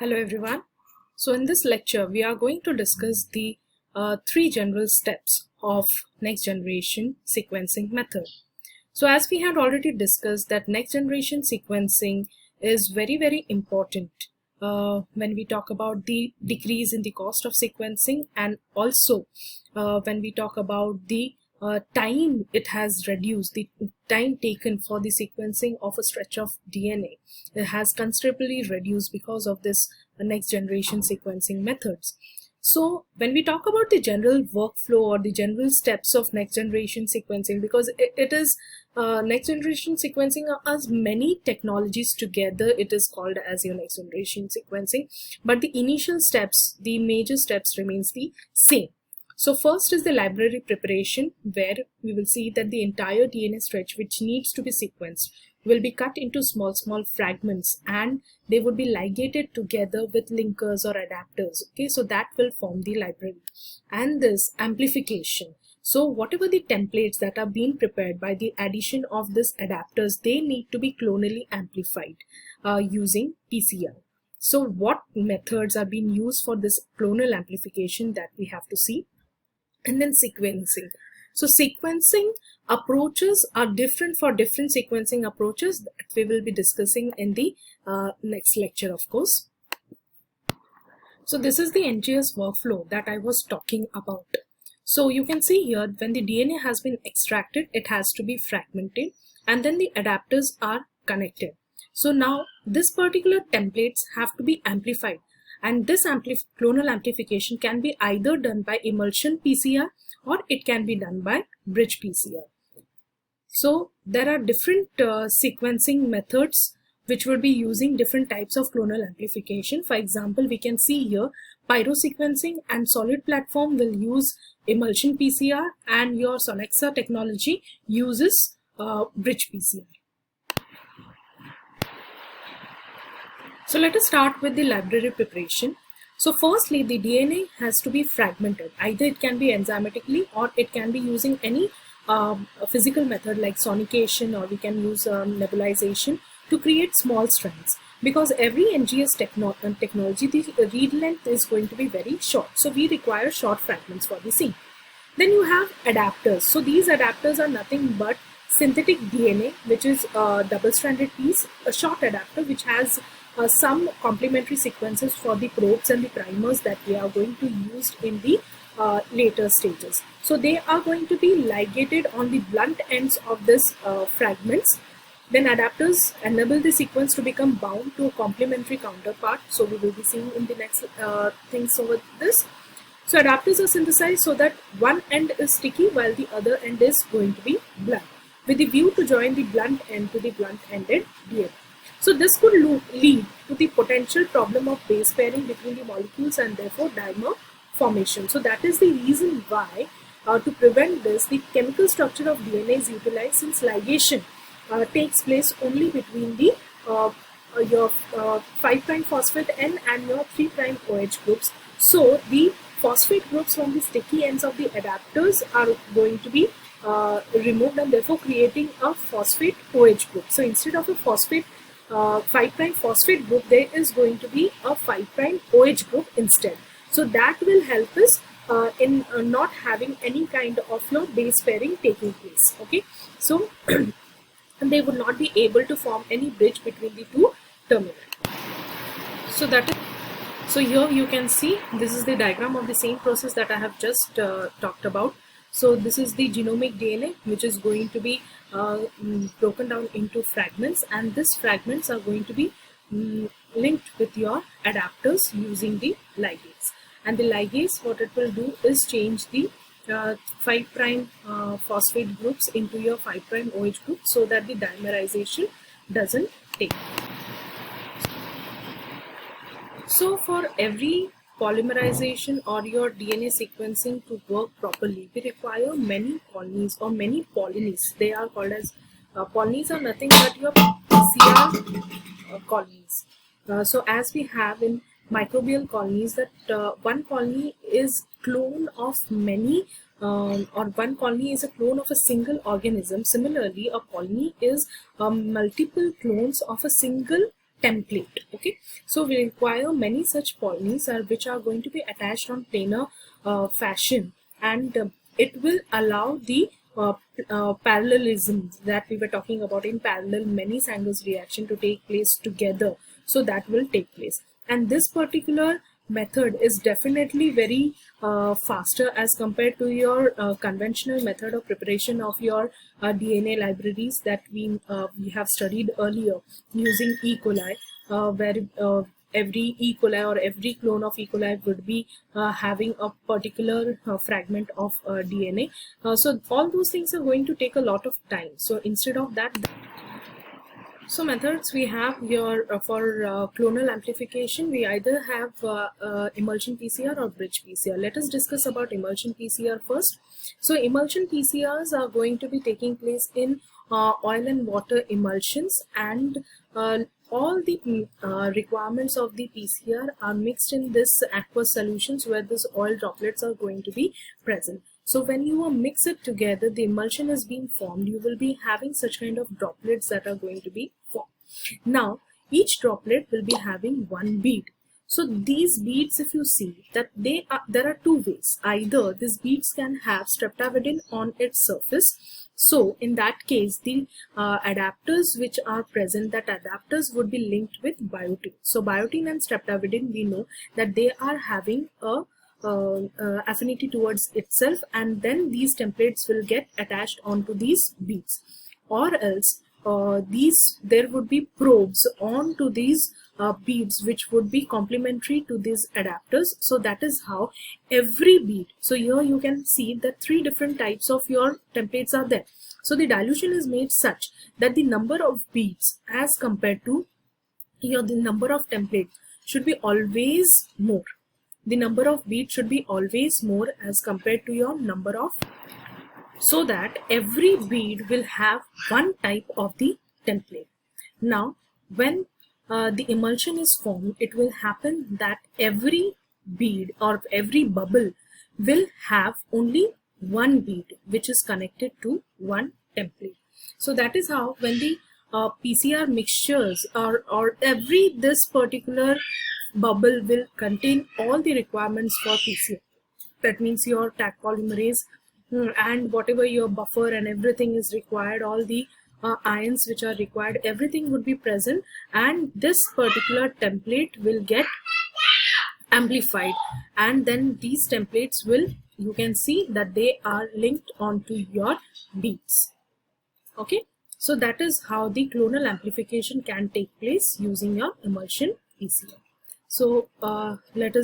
Hello everyone. So in this lecture we are going to discuss the three general steps of next generation sequencing method. So as we had already discussed that next generation sequencing is very important when we talk about the decrease in the cost of sequencing, and also when we talk about the time it has reduced, the time taken for the sequencing of a stretch of DNA. It has considerably reduced because of this next generation sequencing methods. So when we talk about the general workflow or the general steps of next generation sequencing, because it is next generation sequencing as many technologies together, it is called as your next generation sequencing, but the initial steps, the major steps remains the same. So first is the library preparation, where we will see that the entire DNA stretch which needs to be sequenced will be cut into small fragments, and they would be ligated together with linkers or adapters. Okay, so that will form the library. And this amplification, so whatever the templates that are being prepared by the addition of this adapters, they need to be clonally amplified using PCR. So what methods are being used for this clonal amplification, that we have to see. And then sequencing. So sequencing approaches are different for different sequencing approaches that we will be discussing in the next lecture, of course. So this is the NGS workflow that I was talking about. So you can see here, when the DNA has been extracted, it has to be fragmented, and then the adapters are connected. So now this particular templates have to be amplified, and this clonal amplification can be either done by emulsion PCR or it can be done by bridge PCR. So there are different sequencing methods which will be using different types of clonal amplification. For example, we can see here pyrosequencing and solid platform will use emulsion PCR, and your Sonexa technology uses bridge PCR. So let us start with the library preparation. So firstly, the DNA has to be fragmented. Either it can be enzymatically or it can be using any physical method like sonication, or we can use nebulization to create small strands. Because every NGS technology, the read length is going to be very short. So we require short fragments for the scene. Then you have adapters. So these adapters are nothing but synthetic DNA, which is a double-stranded piece, a short adapter which has some complementary sequences for the probes and the primers that we are going to use in the later stages. So they are going to be ligated on the blunt ends of this fragments. Then adapters enable the sequence to become bound to a complementary counterpart. So we will be seeing in the next things over this. So adapters are synthesized so that one end is sticky while the other end is going to be blunt, with the view to join the blunt end to the blunt-ended DNA. So this could lead to the potential problem of base pairing between the molecules and therefore dimer formation. So that is the reason why to prevent this, the chemical structure of DNA is utilized, since ligation takes place only between the your 5' phosphate N and your 3' OH groups. So the phosphate groups from the sticky ends of the adapters are going to be removed, and therefore creating a phosphate OH group. So instead of a phosphate 5' phosphate group, there is going to be a 5' OH group instead. So that will help us in not having any kind of your base pairing taking place. Okay, so they would not be able to form any bridge between the two terminals. So that is, so here you can see this is the diagram of the same process that I have just talked about. So this is the genomic DNA, which is going to be broken down into fragments, and these fragments are going to be linked with your adapters using the ligase. And the ligase, what it will do is change the 5' phosphate groups into your 5' OH group, so that the dimerization doesn't take place. So for every polymerization or your DNA sequencing to work properly, we require many colonies or many polonies. They are called as colonies are nothing but your PCR colonies. So as we have in microbial colonies, that one colony is clone of many or one colony is a clone of a single organism. Similarly, a colony is multiple clones of a single template. Okay, so we require many such polys which are going to be attached on planar fashion, and it will allow the parallelism that we were talking about in parallel many Sangers reaction to take place together. So that will take place, and this particular method is definitely very faster as compared to your conventional method of preparation of your DNA libraries that we have studied earlier using E. coli, where every E. coli or every clone of E. coli would be having a particular fragment of DNA. So all those things are going to take a lot of time. So instead of that, so methods we have here for clonal amplification, we either have emulsion PCR or bridge PCR. Let us discuss about emulsion PCR first. So emulsion PCRs are going to be taking place in oil and water emulsions, and all the requirements of the PCR are mixed in this aqueous solutions where these oil droplets are going to be present. So when you mix it together, the emulsion is being formed, you will be having such kind of droplets that are going to be formed. Now, each droplet will be having one bead. So these beads, if you see that there are two ways. Either these beads can have streptavidin on its surface. So in that case, the adapters which are present, that adapters would be linked with biotin. So biotin and streptavidin, we know that they are having a affinity towards itself, and then these templates will get attached onto these beads, or else there would be probes onto these beads which would be complementary to these adapters. So that is how every bead, so here you can see that 3 different types of your templates are there. So the dilution is made such that the number of beads as compared to here the number of templates should be always more. The number of beads should be always more as compared to your number of, so that every bead will have one type of the template. Now when the emulsion is formed, it will happen that every bead or every bubble will have only one bead which is connected to one template. So that is how when the PCR mixtures or this particular bubble will contain all the requirements for PCR. That means your Taq polymerase and whatever your buffer and everything is required, all the ions which are required, everything would be present, and this particular template will get amplified, and then these templates will, you can see that they are linked onto your beads. Okay, so that is how the clonal amplification can take place using your emulsion PCR. So let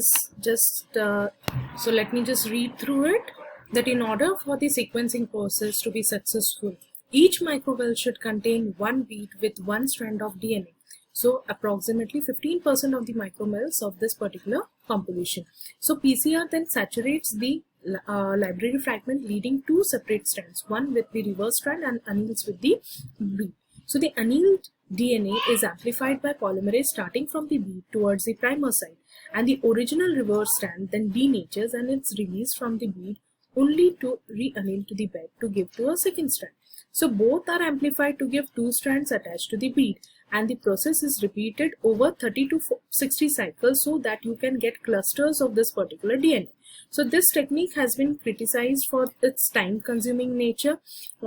me just read through it, that in order for the sequencing process to be successful, each microvell should contain one bead with one strand of DNA. So approximately 15% of the micromoles of this particular composition. So PCR then saturates the library fragment, leading two separate strands, one with the reverse strand and anneals with the bead. So the annealed DNA is amplified by polymerase starting from the bead towards the primer side, and the original reverse strand then denatures and it's released from the bead only to re-anneal to the bed to give to a second strand. So both are amplified to give two strands attached to the bead, and the process is repeated over 30 to 60 cycles so that you can get clusters of this particular DNA. So this technique has been criticized for its time consuming nature,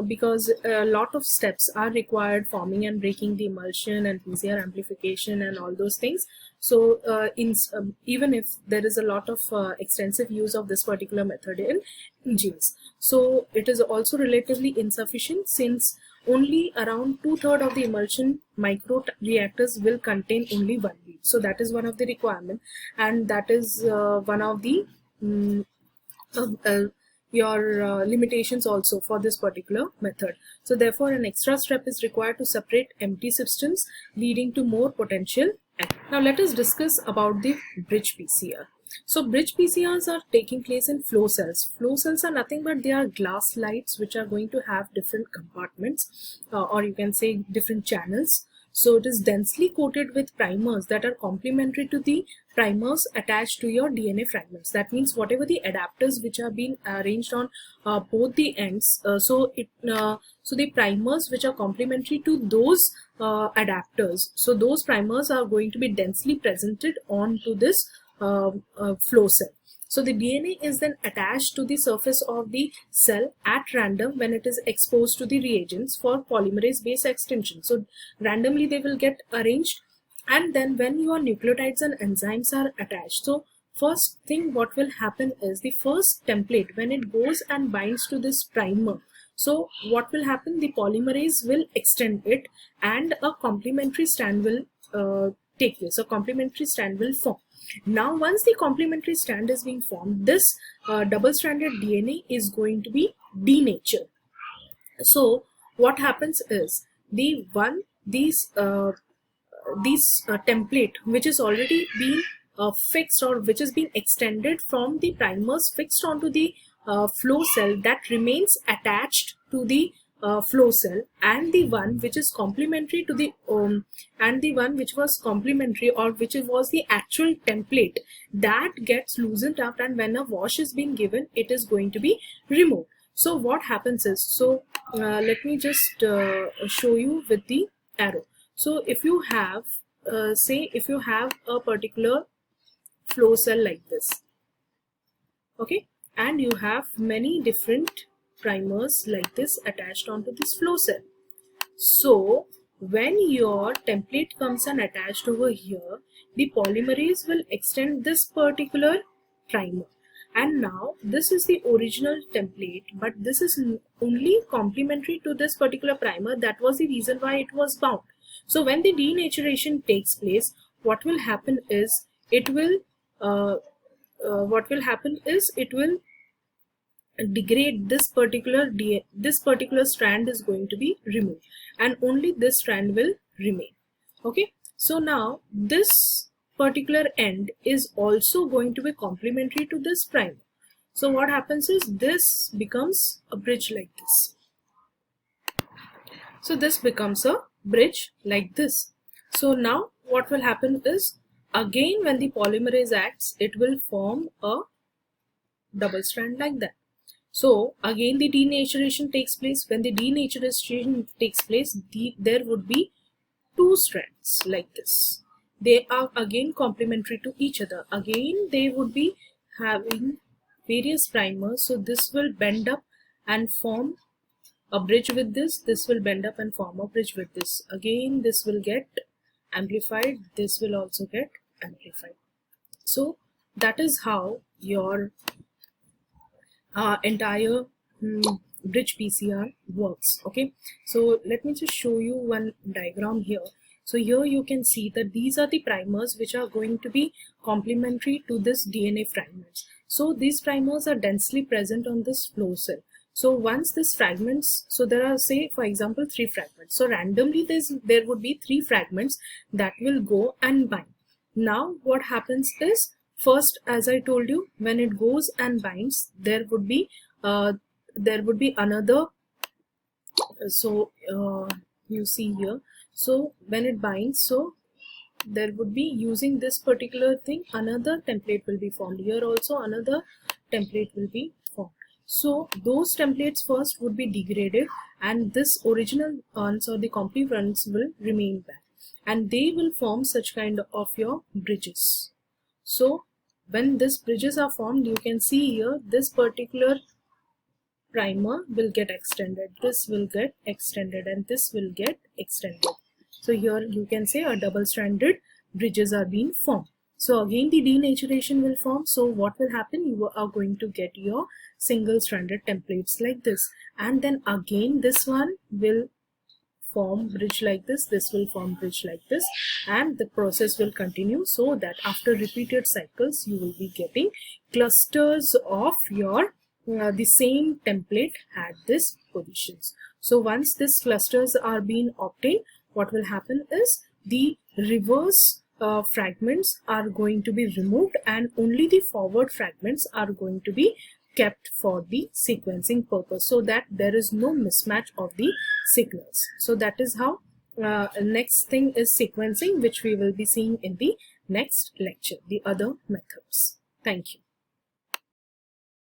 because a lot of steps are required, forming and breaking the emulsion and PCR amplification and all those things. So even if there is a lot of extensive use of this particular method in genes, so it is also relatively insufficient, since only around 2/3 of the emulsion micro reactors will contain only one bead. So that is one of the requirement, and that is one of the limitations also for this particular method. So therefore an extra step is required to separate empty systems, leading to more potential. Now let us discuss about the bridge PCR. So bridge PCRs are taking place in flow cells. Flow cells are nothing but they are glass slides which are going to have different compartments, or you can say different channels. So it is densely coated with primers that are complementary to the primers attached to your DNA fragments. That means whatever the adapters which are being arranged on both the ends, so the primers which are complementary to those adapters, so those primers are going to be densely presented onto this flow cell. So the DNA is then attached to the surface of the cell at random when it is exposed to the reagents for polymerase base extension. So randomly they will get arranged, and then when your nucleotides and enzymes are attached, so first thing what will happen is the first template, when it goes and binds to this primer, so what will happen, the polymerase will extend it and a complementary strand will take place. So complementary strand will form. Now once the complementary strand is being formed, this double-stranded DNA is going to be denatured. So what happens is these template which is already been fixed, or which is being extended from the primers fixed onto the flow cell, that remains attached to the flow cell, and the one which is complementary to the and the one which was complementary, or which was the actual template, that gets loosened up, and when a wash is being given, it is going to be removed. So what happens is, so let me just show you with the arrow. So if you have say if you have a particular flow cell like this, okay, and you have many different primers like this attached onto this flow cell. So when your template comes and attached over here, the polymerase will extend this particular primer, and now this is the original template, but this is only complementary to this particular primer. That was the reason why it was bound. So when the denaturation takes place, what will happen is it will degrade this particular strand is going to be removed, and only this strand will remain. Okay, so now this particular end is also going to be complementary to this primer. So what happens is this becomes a bridge like this. So this becomes a bridge like this. So now what will happen is, again when the polymerase acts, it will form a double strand like that. So again the denaturation takes place. When the denaturation takes place, there would be two strands like this. They are again complementary to each other. Again they would be having various primers. So this will bend up and form a bridge with this. This will bend up and form a bridge with this. Again this will get amplified. This will also get amplified. So that is how your entire bridge PCR works. Okay, so let me just show you one diagram here. So here you can see that these are the primers which are going to be complementary to this DNA fragments. So these primers are densely present on this flow cell. So once this fragments, so there are, say for example, 3 fragments. So randomly there would be 3 fragments that will go and bind. Now what happens is, first, as I told you, when it goes and binds, there would be another. So you see here. So when it binds, so there would be, using this particular thing, another template will be formed. Here also another template will be formed. So those templates first would be degraded, and this original ones or the complete ones will remain back, and they will form such kind of your bridges. So when these bridges are formed, you can see here this particular primer will get extended, this will get extended, and this will get extended. So here you can say a double-stranded bridges are being formed. So again the denaturation will form. So what will happen? You are going to get your single-stranded templates like this, and then again this one will form bridge like this, this will form bridge like this, and the process will continue, so that after repeated cycles you will be getting clusters of your the same template at this positions. So once these clusters are being obtained, what will happen is the reverse fragments are going to be removed, and only the forward fragments are going to be kept for the sequencing purpose, so that there is no mismatch of the signals. So that is how next thing is sequencing, which we will be seeing in the next lecture, the other methods. Thank you.